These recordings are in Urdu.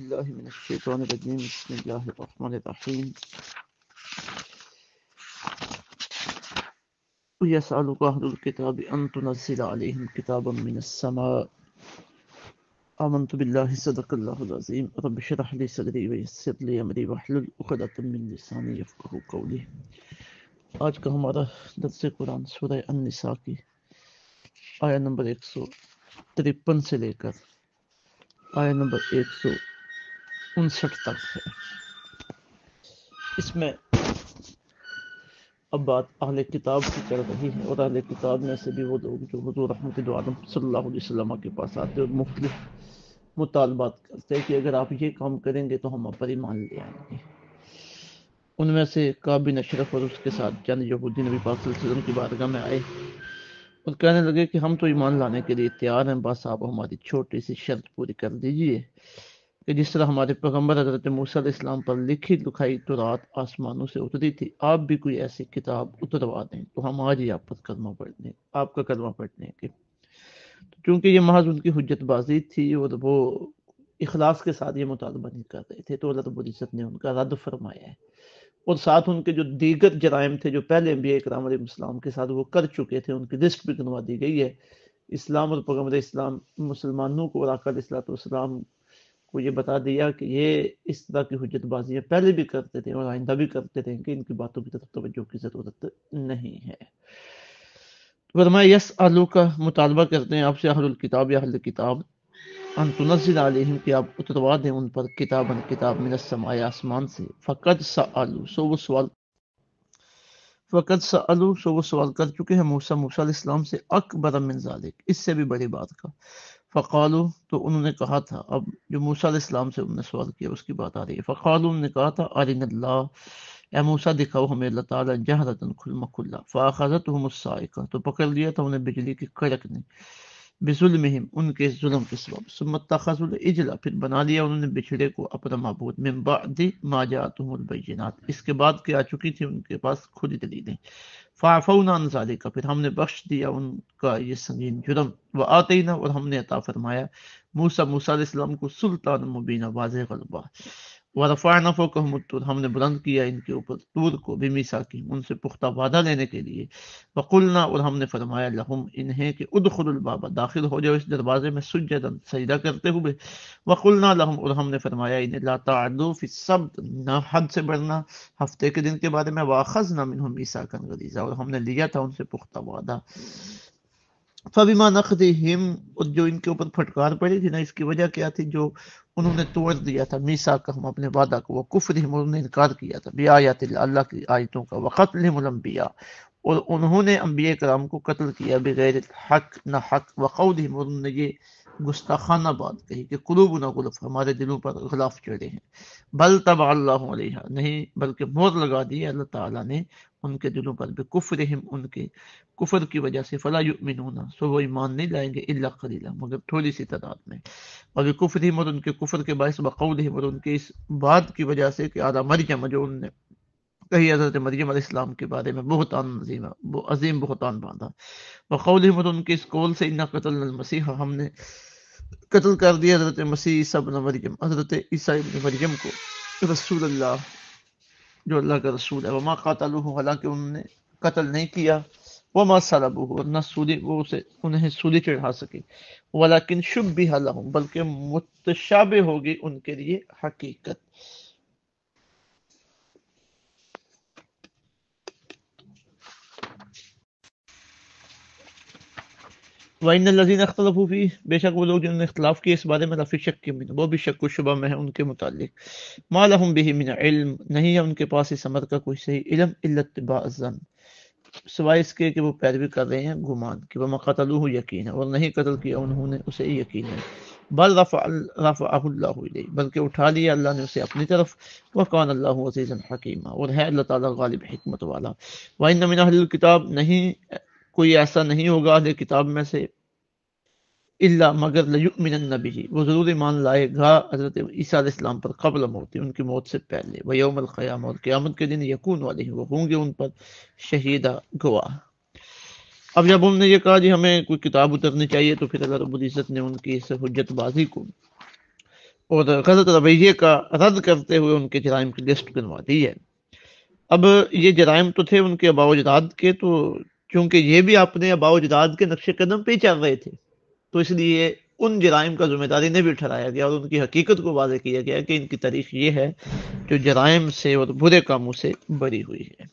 الله من الشيطان الرجيم بسم الله الرحمن الرحيم ويسألك أهل الكتاب أن تنزل عليهم كتابا من السماء آمنت بالله صدق الله العظيم رب اشرح لي صدري ويسر لي أمري واحلل عقدة من لساني يفقهوا قولي۔ آج کا ہمارا درس قرآن سورہ النساء کی آیہ نمبر 153 سے لے کر آیہ نمبر 159 تک ہے۔ اس میں اب بات اہل کتاب کی چل رہی ہے، اور اہل کتاب میں سے بھی وہ لوگ جو حضور رحمت عالم صلی اللہ علیہ وسلم کے پاس آتے اور مختلف مطالبات کرتے ہیں کہ اگر آپ یہ کام کریں گے تو ہم آپ پر ایمان لے آئیں گے۔ ان میں سے کعب بن اشرف اور اس کے ساتھ چند یہودی نبی پاک صلی اللہ علیہ وسلم کی بارگاہ میں آئے اور کہنے لگے کہ ہم تو ایمان لانے کے لیے تیار ہیں، بس آپ ہماری چھوٹی سی شرط پوری کر دیجئے کہ جس طرح ہمارے پیغمبر حضرت موسیٰ علیہ السلام پر لکھی لکھائی تورات آسمانوں سے اتری تھی، آپ بھی کوئی ایسی کتاب اتروا دیں تو ہم آج ہی آپ کا کلمہ پڑھنے کے۔ چونکہ یہ محض ان کی حجت بازی تھی اور وہ اخلاص کے ساتھ یہ مطالبہ نہیں کر رہے تھے، تو اللہ رب العزت نے ان کا رد فرمایا ہے، اور ساتھ ان کے جو دیگر جرائم تھے جو پہلے انبیاء اکرام علیہ السلام کے ساتھ وہ کر چکے تھے، ان کی لسٹ بھی گنوا دی گئی ہے۔ اسلام اور پیغمبر اسلام مسلمانوں کو اور آقا علیہ السلام کو یہ بتا دیا کہ یہ اس طرح کی حجت بازیاں پہلے بھی کرتے تھے اور آئندہ بھی کرتے تھے، کہ ان کی باتوں کی طرف توجہ کی ضرورت نہیں ہے۔ فرمایا یسألو کا مطالبہ کرتے ہیں آپ سے اہل الکتاب یا اہل کتاب ان تنزل علیہم کہ آپ اتروا دیں ان پر کتاب من السماء آسمان سے، فقد سألو سو وہ سوال کر چکے ہیں موسیٰ علیہ السلام سے اکبر من ذالک، اس سے بھی بڑی بات کا۔ فقالو تو انہوں نے کہا تھا، اب جو موسیٰ علیہ السلام سے انہوں نے سوال کیا اس کی بات آ رہی ہے۔ فقالو انہوں نے کہا تھا ارنا اللہ، اے موسیٰ دکھاؤ ہمیں اللہ تعالیٰ جہرتاً کھلم کھلا، فاخذتہم الصاعقہ تو پکڑ لیا تھا انہیں بجلی کی کڑک نے، بظلمہم ان کے ظلم کے سبب، ثم اتخذوا العجل پھر بنا لیا انہوں نے بچھڑے کو اپنا معبود، من بعد ما جاءتهم البینات اس کے بعد کہ آ چکی تھی ان کے پاس کھلی دلیلیں، فعفونا عن ذلک پھر ہم نے بخش دیا ان کا یہ سنگین جرم، وآتینا اور ہم نے عطا فرمایا موسیٰ علیہ السلام کو سلطان مبینہ واضح غلبہ، ورفعنا فوقہم الطور ہم نے بلند کیا ان کے اوپر طور کو، بمیثاقہم ان سے پختہ وعدہ لینے کے لیے، وقلنا اور ہم نے فرمایا لہم انہیں کہ ادخلوا الباب داخل ہو جاؤ اس دروازے میں سجدا سجدہ کرتے ہوئے، وقلنا لہم اور ہم نے فرمایا انہیں لا تعدوا فی السبت نہ حد سے بڑھنا ہفتے کے دن کے بارے میں، واخذنا منہم میثاقا غلیظا اور ہم نے لیا تھا ان سے پختہ وعدہ، فبما نقضہم اور جو ان کے اوپر پھٹکار پڑی تھی نا اس کی وجہ کیا تھی، جو انہوں نے توڑ دیا تھا میثاقہم اپنے وعدہ کو، وہ کفرہم اور انہوں نے انکار کیا تھا بآیات اللہ اللہ کی آیتوں کا، وقتلہم الانبیاء اور انہوں نے انبیاء کرام کو قتل کیا بغیر حق نہ حق، وقولہم اور انہوں نے یہ گستاخانہ بات کہی کہ قلوبنا غلف ہمارے دلوں پر غلاف چڑھے ہیں، بل طبع اللہ علیہا نہیں بلکہ مہر لگا دی اللہ تعالیٰ نے ان کے دلوں پر، بکفرہم ان کے کفر کی وجہ سے، فلا یؤمنون سو وہ ایمان نہیں لائیں گے الا قلیلا مگر تھوڑی سی تعداد میں، اور بکفرہم اور ان کے کفر کے باعث، وقولہم اور ان کے اس بات کی وجہ سے کہ آدھا مریم جو انہوں نے کہی حضرت مریم علیہ السلام کے بارے میں بہتان عظیم بہتان باندھا، وقولہم اور ان کے اس قول سے انا قتلنا المسیح ہم نے قتل کر دیا حضرت مسیح عیسیٰ ابن مریم حضرت عیسیٰ ابن مریم کو، رسول اللہ جو اللہ کا رسول ہے، وما قاتلوہ حالانکہ انہوں نے قتل نہیں کیا، وما صلبوہ اور نہ سولی وہ اسے انہیں سولی چڑھا سکے، ولیکن شبہ لہم بلکہ متشابہ ہوگی ان کے لیے حقیقت۔ وَإِنَّ الَّذِينَ اخْتَلَفُوا فِيهِ بے شک وہ لوگ جنہوں نے اختلاف کیا اس بارے میں، لفی شک من وہ بھی شک و شبہ میں ہے ان کے متعلق، ما لهم به من علم نہیں ہے ان کے پاس اس امر کا کوئی صحیح علم، الا اتباع الظن سوائے اس کے کہ وہ پیروی کر رہے ہیں گمان کی، وما قتلوه یقینا اور نہیں قتل کیا انہوں نے اسے یقینا، بل رفعہ اللہ الیہ بلکہ اٹھا لیا اللہ نے اسے اپنی طرف، وکان اللہ عزیزا حکیما اور ہے اللہ تعالیٰ غالب حکمت والا، وان من اہل الکتاب نہیں کوئی ایسا نہیں ہوگا اہل کتاب میں سے، الا مگر لیؤمنن بہ وہ ضرور ایمان لائے گا حضرت عیسیٰ علیہ السلام پر، قبل موت ان کی موت سے پہلے، ویوم القیامہ اور قیامت کے دن، یکون علیہ وہ ہوں گے ان پر شہیدہ گواہ۔ اب جب انہوں نے یہ کہا جی ہمیں کوئی کتاب اترنی چاہیے، تو پھر اللہ رب العزت نے ان کی اس حجت بازی کو اور غلط رویے کا رد کرتے ہوئے ان کے جرائم کی لسٹ بنوا دی ہے۔ اب یہ جرائم تو تھے ان کے آباء و اجداد کے، تو چونکہ یہ بھی اپنے آباء و اجداد کے نقش قدم پہ ہی چل رہے تھے، تو اس لیے ان جرائم کا ذمہ داری نے بھی ٹھہرایا گیا اور ان کی حقیقت کو واضح کیا گیا کہ ان کی تاریخ یہ ہے جو جرائم سے اور برے کاموں سے بری ہوئی ہے۔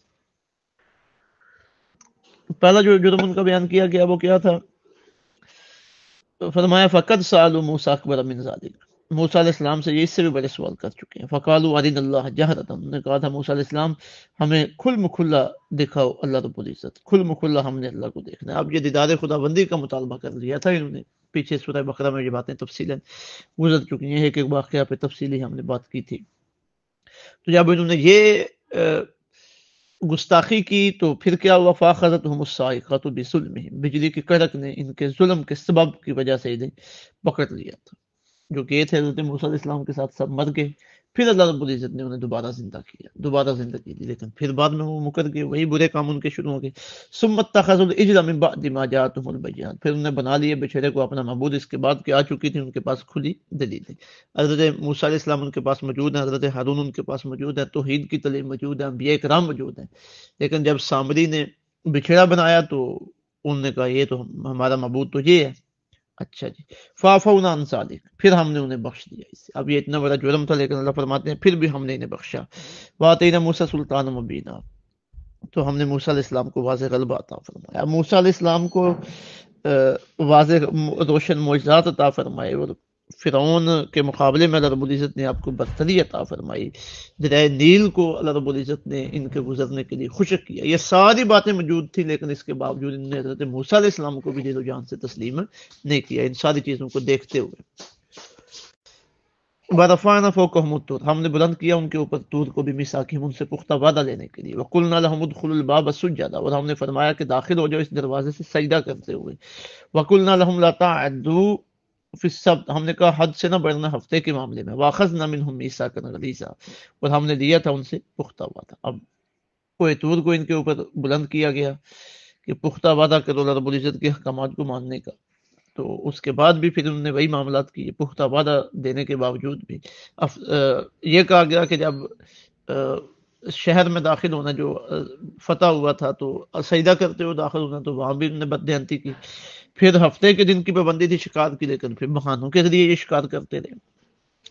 پہلا جو جرم ان کا بیان کیا گیا وہ کیا تھا؟ فرمایا فقد سالوا موسیٰ اکبر من ذالک، موسیٰ علیہ السلام سے یہ اس سے بھی بڑے سوال کر چکے ہیں۔ فقالوا ارنا اللہ جہرۃ، انہوں نے کہا تھا موسیٰ علیہ السلام ہمیں کھل مکھلا دکھاؤ اللہ رب العزت، کھل مکھلا ہم نے اللہ کو دیکھنا ہے۔ اب یہ دیدار خدا بندی کا مطالبہ کر لیا تھا انہوں نے، پیچھے سورہ بقرہ میں یہ باتیں تفصیلاً گزر چکی ہیں، ایک ایک واقعہ پہ تفصیلی ہم نے بات کی تھی۔ تو جب انہوں نے یہ گستاخی کی تو پھر کیا ہوا؟ فاخذتهم الصاعقۃ بظلمهم، بجلی کی کڑک نے ان کے ظلم کے سبب کی وجہ سے انہیں پکڑ لیا تھا۔ جو گئے تھے حضرت موسیٰ علیہ السلام کے ساتھ سب مر گئے، پھر اللہ رب العزت نے انہیں دوبارہ زندہ کیا، دوبارہ زندگی دی، لیکن پھر بعد میں وہ مکر گئے، وہی برے کام ان کے شروع ہو گئے۔ ثم اتخذوا العجل من بعد ما جاءتهم البينات، پھر انہوں نے بنا لیے بچھڑے کو اپنا معبود، اس کے بعد کہ آ چکی تھی ان کے پاس کھلی دلیلیں۔ حضرت موسیٰ علیہ السلام ان کے پاس موجود ہیں، حضرت ہارون ان کے پاس موجود ہے، توحید کی تعلیم موجود ہے، انبیاء کرام موجود ہیں، لیکن جب سامری نے بچھڑا بنایا تو انہوں نے کہا یہ تو ہمارا معبود تو یہ ہے۔ اچھا جی، فعفونا عن ذلک، پھر ہم نے انہیں بخش دیا اس سے۔ اب یہ اتنا بڑا جرم تھا لیکن اللہ فرماتے ہیں پھر بھی ہم نے انہیں بخشا۔ وآتینا موسیٰ سلطانا مبینا، تو ہم نے موسیٰ علیہ السلام کو واضح غلبہ عطا فرمایا۔ موسیٰ علیہ السلام کو واضح روشن معجزات عطا فرمائے، اور فرعون کے مقابلے میں اللہ رب العزت نے آپ کو برتری عطا فرمائی، دریائے نیل کو اللہ رب العزت نے ان کے گزرنے کے لیے خشک کیا۔ یہ ساری باتیں موجود تھیں لیکن اس کے باوجود انہوں نے حضرت موسیٰ علیہ السلام کو بھی دل و جان سے تسلیم نہیں کیا، ان ساری چیزوں کو دیکھتے ہوئے۔ وَرَفَعْنَا فَوْقَهُمُ الطُّورَ، ہم نے بلند کیا ان کے اوپر طور کو بِمِیثَاقِهِمْ، ان سے پختہ وعدہ لینے کے لیے۔ وَقُلْنَا لَهُمُ ادْخُلُوا الْبَابَ سُجَّدًا، اور ہم نے فرمایا کہ داخل ہو جاؤ اس دروازے سے سجدہ کرتے ہوئے۔ وَقُلْنَا لَهُمْ لَا تَعْدُوا فِي السَّبْتِ، ہم نے کہا حد سے نہ بڑھنا ہفتے کے معاملے میں۔ وَأَخَذْنَا مِنْهُمْ مِيثَاقًا غَلِيظًا، اور ہم نے لیا تھا ان سے پختہ وعدہ۔ اب کوہ طور کو ان کے اوپر بلند کیا گیا کہ پختہ وعدہ کرو اللہ رب العزت کے احکامات کو ماننے کا، تو اس کے بعد بھی پھر انہوں نے وہی معاملات کیے، پختہ وعدہ دینے کے باوجود بھی۔ یہ کہا گیا کہ جب شہر میں داخل ہونا، جو فتح ہوا تھا، تو سجدہ کرتے ہوئے داخل ہونا، تو وہاں بھی انہوں نے بددہنتی کی۔ پھر ہفتے کے دن کی پابندی تھی شکار کی، لیکن پھر بہانوں کے ذریعے یہ شکار کرتے رہے۔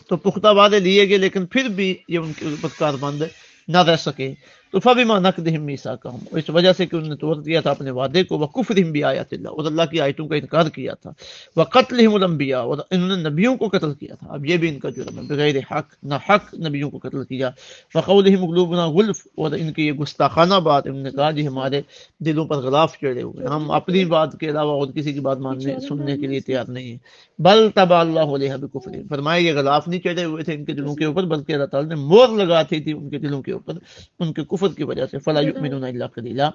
تو پختہ وعدے لیے گئے لیکن پھر بھی یہ ان کے اوپر کاربند نہ رہ سکے۔ تو فَبِمَا نَقْضِهِمْ مِيثَاقَهُمْ، اس وجہ سے کہ انہوں نے توڑ دیا تھا اپنے وعدے کو، وَكُفْرِهِمْ بِآيَاتِ اللَّهِ، اور اللہ کی آیتوں کا انکار کیا تھا، وَقَتْلِهِمُ الْأَنْبِيَاءَ، اور انہوں نے نبیوں کو قتل کیا تھا۔ اب یہ بھی ان کا جرم ہے، بغیر حق، نہ حق نبیوں کو قتل کیا۔ وَقَوْلِهِمْ قُلُوبُنَا غُلْفٌ، اور ان کی یہ گستاخانہ بات، انہوں نے کہا جی ہمارے دلوں پر غلاف چڑھے ہوئے، ہم اپنی بات کے علاوہ اور کسی کی بات ماننے سننے کے لیے تیار نہیں ہیں۔ بل طبع اللہ علیہ بکفرہم، فرمایا یہ غلاف نہیں چڑھے ہوئے تھے ان کے دلوں کے اوپر، بلکہ اللہ تعالیٰ نے مور لگاتی تھی ان کے دلوں کے اوپر ان کے کفر کی وجہ سے۔ فلا یؤمنون الا قلیلا،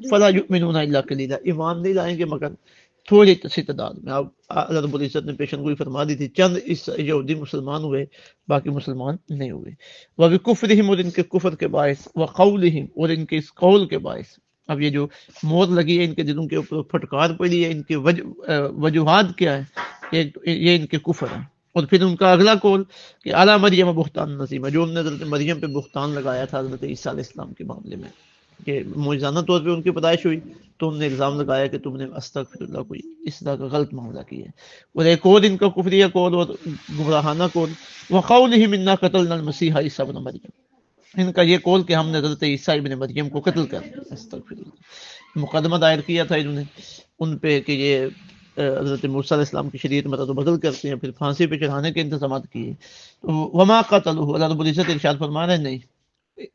فلا یؤمنون الا قلیلا، ایمان نہیں لائیں گے مگر تھوڑی سی تعداد میں۔ اب اللہ رب العزت نے پیشن گوئی فرما دی تھی، چند اس یہودی مسلمان ہوئے، باقی مسلمان نہیں ہوئے۔ وبکفرہم، اور ان کے کفر کے باعث، وقولہم، اور ان کے اس قول کے باعث۔ اب یہ جو مور لگی ہے ان کے دلوں کے اوپر، پھٹکار پڑی ہے، ان کی وجوہات کیا ہے؟ یہ ان کے کفر ہیں۔ اور پھر ان کا اگلا قول کہ اعلیٰ مریم بہتان نظیمہ، جو انہوں نے حضرت مریم پہ بہتان لگایا تھا حضرت عیسیٰ علیہ السلام کے معاملے میں، کہ معجزانہ طور پہ ان کی پیدائش ہوئی تو انہوں نے الزام لگایا کہ تم نے استغفر اللہ کوئی اس طرح کا غلط معاملہ کیا ہے۔ اور ایک اور ان کا کفریہ قول اور گمراہانہ قول، وقولہم انا قتلنا المسیح عیسیٰ ابن مریم، ان کا یہ قول کہ ہم نے حضرت عیسیٰ ابن مریم کو قتل کر دیا، استغفر اللہ۔ مقدمہ دائر کیا تھا انہوں نے ان پہ کہ یہ حضرت موسیٰ علیہ السلام کی شریعت میں تو بدل کرتے ہیں، پھر پھانسی پہ چڑھانے کے انتظامات کیے۔ وما قتلوہ، اللہ رب العزت ارشاد فرما رہے ہیں نہیں،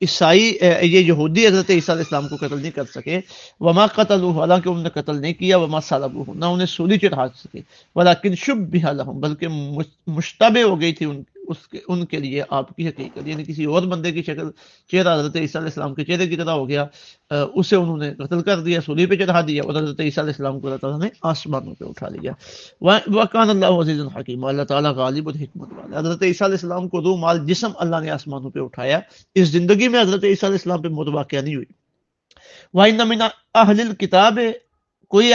عیسائی یہ یہودی حضرت عیسیٰ علیہ السلام کو قتل نہیں کر سکے۔ وما قتلوہ، حالانکہ انہوں نے قتل نہیں کیا۔ وما صلبوہ، نہ انہیں سولی چڑھا سکے۔ ولکن شبہ لہم، بلکہ مشتبہ ہو گئی تھی ان کے لیے آپ کی حقیقت، یعنی کسی اور بندے کی شکل، چہرہ حضرت عیسیٰ علیہ السلام کے چہرے کی طرح ہو گیا، اسے انہوں نے قتل کر دیا، سولی پہ چڑھا دیا، اور حضرت عیسیٰ علیہ السلام کو اللہ تعالیٰ نے آسمانوں پہ اٹھا لیا۔ وَكَانَ اللَّهُ عَزِيزًا حَكِيمًا، اللہ تعالیٰ غالب اور حکمت والا۔ حضرت عیسیٰ علیہ السلام کو روح مال جسم اللہ نے آسمانوں پہ اٹھایا، اس زندگی میں حضرت عیسیٰ علیہ السلام پہ موت واقعہ نہیں ہوئی۔ وَإِنَّ مِنْ أَهْلِ الْكِتَابِ، کوئی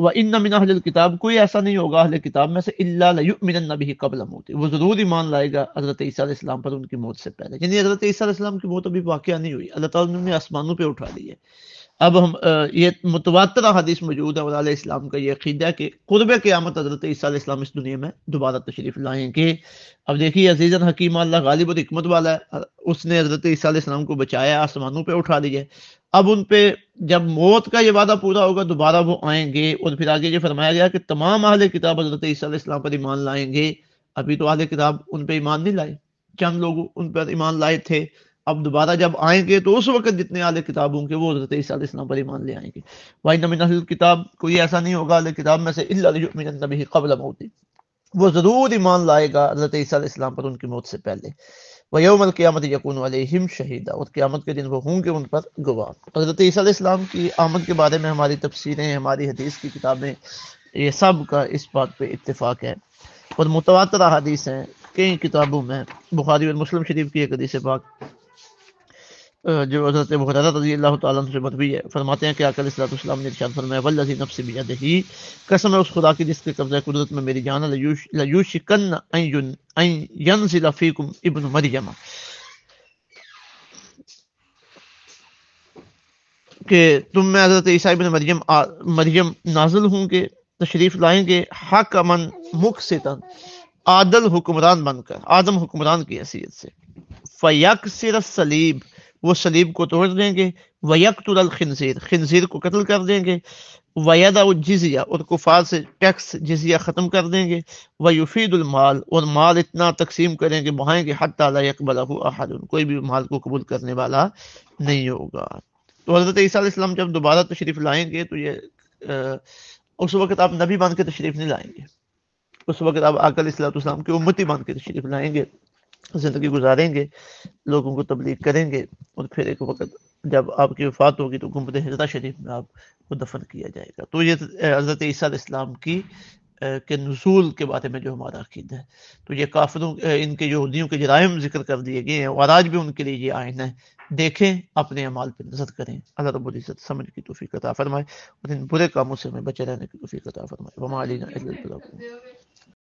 وَإِنَّ مِنْ أَهْلِ الْكِتَابِ کوئی ایسا نہیں ہوگا اہل کتاب میں سے إِلَّا لَيُؤْمِنَنَّ بِهِ قَبْلَ مَوْتِهِ، وہ ضرور ایمان لائے گا حضرت عیسیٰ علیہ السلام پر ان کی موت سے پہلے، یعنی حضرت عیسیٰ علیہ السلام کی موت ابھی واقعہ نہیں ہوئی، اللہ تعالیٰ نے آسمانوں پہ اٹھا لی ہے۔ اب ہم یہ متواتر حدیث موجود ہے اور علیہ السلام کا یہ عقیدہ ہے کہ قرب قیامت حضرت عیسیٰ علیہ السلام اس دنیا میں دوبارہ تشریف لائیں گے۔ اب دیکھیے عزیزاً حکیم اللہ غالب اور حکمت والا ہے، اس نے حضرت عیسیٰ علیہ السلام کو بچایا، آسمانوں پہ اٹھا دیا۔ اب ان پہ جب موت کا یہ وعدہ پورا ہوگا دوبارہ وہ آئیں گے، اور پھر آگے یہ فرمایا گیا کہ تمام اہل کتاب حضرت عیسیٰ علیہ السلام پر ایمان لائیں گے۔ ابھی تو اہل کتاب ان پہ ایمان نہیں لائے، چند لوگ ان پر ایمان لائے تھے، اب دوبارہ جب آئیں گے تو اس وقت جتنے اہل کتاب ہوں گے وہ حضرت عیسیٰ علیہ السلام پر ایمان لے آئیں گے۔ وَإِنَّ مِنْ أَهْلِ الْكِتَابِ کوئی ایسا نہیں ہوگا اہل کتاب میں سے إِلَّا لَيُؤْمِنَنَّ بِهِ قَبْلَ مَوْتِهِ، وہ ضرور ایمان لائے گا حضرت عیسیٰ علیہ السلام پر ان کی موت سے پہلے۔ وَيَوْمَ الْقِيَامَةِ يَكُونُ عَلَيْهِمْ شَهِيدًا، اور قیامت کے دن وہ ہوں گے ان پر گواہ۔ حضرت عیسیٰ علیہ السلام کی آمد کے بارے میں ہماری تفسیریں، ہماری حدیث کی کتابیں، یہ سب کا اس بات پہ اتفاق ہے، اور متواتر حدیث ہیں کئی کتابوں میں، بخاری اور مسلم شریف کی ایک حدیث پاک جو حضرت ابو ہریرہ رضی اللہ تعالیٰ عنہ سے مروی ہے، فرماتے ہیں کہ آقا علیہ السلام نے ارشاد فرمایا والذی نفس بیدہ، قسم ہے اس خدا کی جس کے قبضہ قدرت میں میری جان ہے، لیوشکن ان ینزل فیکم ابن مریم، کہ تم میں حضرت عیسیٰ ابن مریم نازل ہوں گے، تشریف لائیں گے، حکمن مقسطا، عادل حکمران بن کر، آدم حکمران کی حیثیت سے، فیکسر الصلیب، وہ صلیب کو توڑ دیں گے، ویقتل الخنزیر، خنزیر کو قتل کر دیں گے، ویدع الجزیہ، اور کفار سے ٹیکس جزیہ ختم کر دیں گے، ویفید المال، اور مال اتنا تقسیم کریں گے، بہائیں گے، حتی لا یقبلہ احد، کوئی بھی مال کو قبول کرنے والا نہیں ہوگا۔ تو حضرت عیسیٰ علیہ السلام جب دوبارہ تشریف لائیں گے تو یہ اس وقت آپ نبی بن کے تشریف نہیں لائیں گے، اس وقت آپ آقا علیہ السلام کی امتی بن کے تشریف لائیں گے، زندگی گزاریں گے، لوگوں کو تبلیغ کریں گے، اور پھر ایک وقت جب آپ کی وفات ہوگی تو گنبد حضرہ شریف میں آپ کو دفن کیا جائے گا۔ تو یہ حضرت عیسیٰ علیہ السلام کی کے نزول کے بارے میں جو ہمارا عقیدہ ہے، تو یہ کافروں ان کے یہودیوں کے جرائم ذکر کر دیے گئے ہیں، اور آج بھی ان کے لیے یہ آئین ہے، دیکھیں اپنے اعمال پہ نظر کریں، اللہ رب العزت سمجھ کی توفیق عطا فرمائے، اور ان برے کاموں سے ہمیں بچے رہنے کی توفیق عطا فرمائے۔ وما علینا الا البلاغ۔